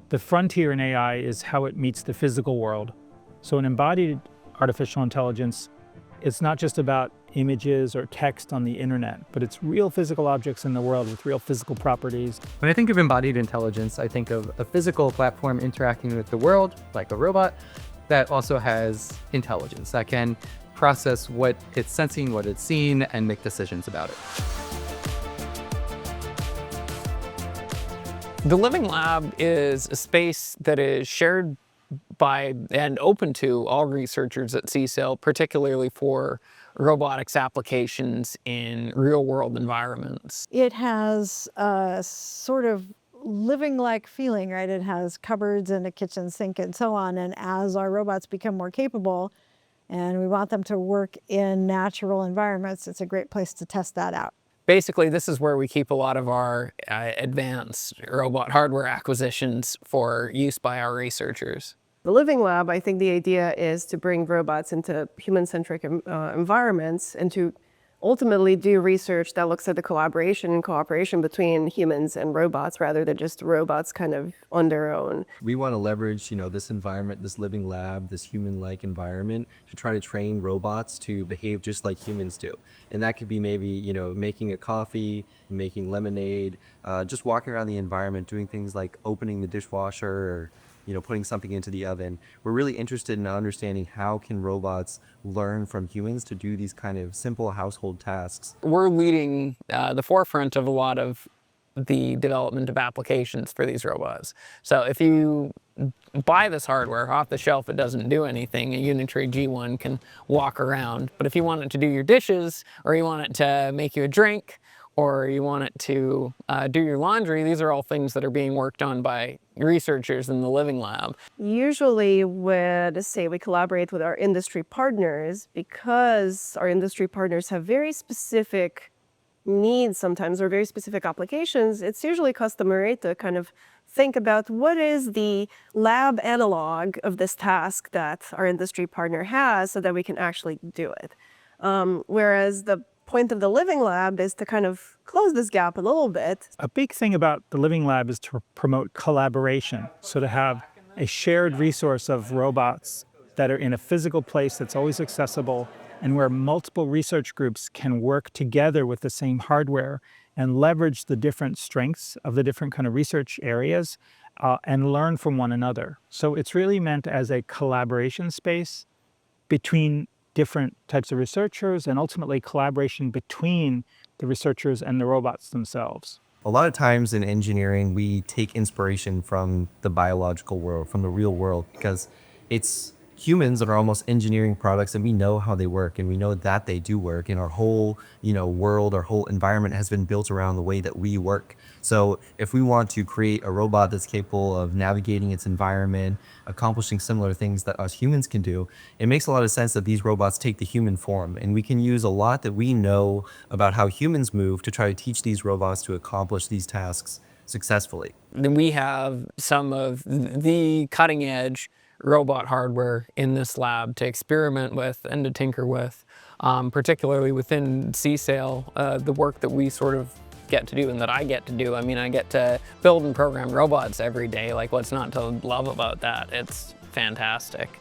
The frontier in AI is how it meets the physical world. So an embodied artificial intelligence, it's not just about images or text on the internet, but it's real physical objects in the world with real physical properties. When I think of embodied intelligence, I think of a physical platform interacting with the world, like a robot, that also has intelligence, that can process what it's sensing, what it's seen, and make decisions about it. The Living Lab is a space that is shared by and open to all researchers at CSAIL, particularly for robotics applications in real-world environments. It has a sort of living-like feeling, right? It has cupboards and a kitchen sink and so on. And as our robots become more capable and we want them to work in natural environments, it's a great place to test that out. Basically, this is where we keep a lot of our advanced robot hardware acquisitions for use by our researchers. The Living Lab, I think the idea is to bring robots into human-centric environments and to ultimately do research that looks at the collaboration and cooperation between humans and robots rather than just robots kind of on their own. We want to leverage, this environment, this living lab, this human-like environment to try to train robots to behave just like humans do. And that could be maybe, making a coffee, making lemonade, just walking around the environment, doing things like opening the dishwasher or putting something into the oven. We're really interested in understanding how can robots learn from humans to do these kind of simple household tasks. We're leading the forefront of a lot of the development of applications for these robots. So if you buy this hardware off the shelf, it doesn't do anything. A Unitree G1 can walk around. But if you want it to do your dishes, or you want it to make you a drink, or you want it to do your laundry, these are all things that are being worked on by researchers in the Living Lab. Usually when, say, we collaborate with our industry partners, because our industry partners have very specific needs sometimes or very specific applications, it's usually customary to kind of think about what is the lab analog of this task that our industry partner has so that we can actually do it. Whereas the point of the Living Lab is to kind of close this gap a little bit. A big thing about the Living Lab is to promote collaboration. So to have a shared resource of robots that are in a physical place that's always accessible and where multiple research groups can work together with the same hardware and leverage the different strengths of the different kind of research areas and learn from one another. So it's really meant as a collaboration space between different types of researchers and ultimately collaboration between the researchers and the robots themselves. A lot of times in engineering, we take inspiration from the biological world, from the real world, because it's humans that are almost engineering products and we know how they work and we know that they do work, and our whole world, our whole environment has been built around the way that we work. So if we want to create a robot that's capable of navigating its environment, accomplishing similar things that us humans can do, it makes a lot of sense that these robots take the human form, and we can use a lot that we know about how humans move to try to teach these robots to accomplish these tasks successfully. We have some of the cutting edge robot hardware in this lab to experiment with and to tinker with, particularly within CSAIL, the work that we sort of get to do and that I get to do. I mean, I get to build and program robots every day. Like, what's not to love about that? It's fantastic.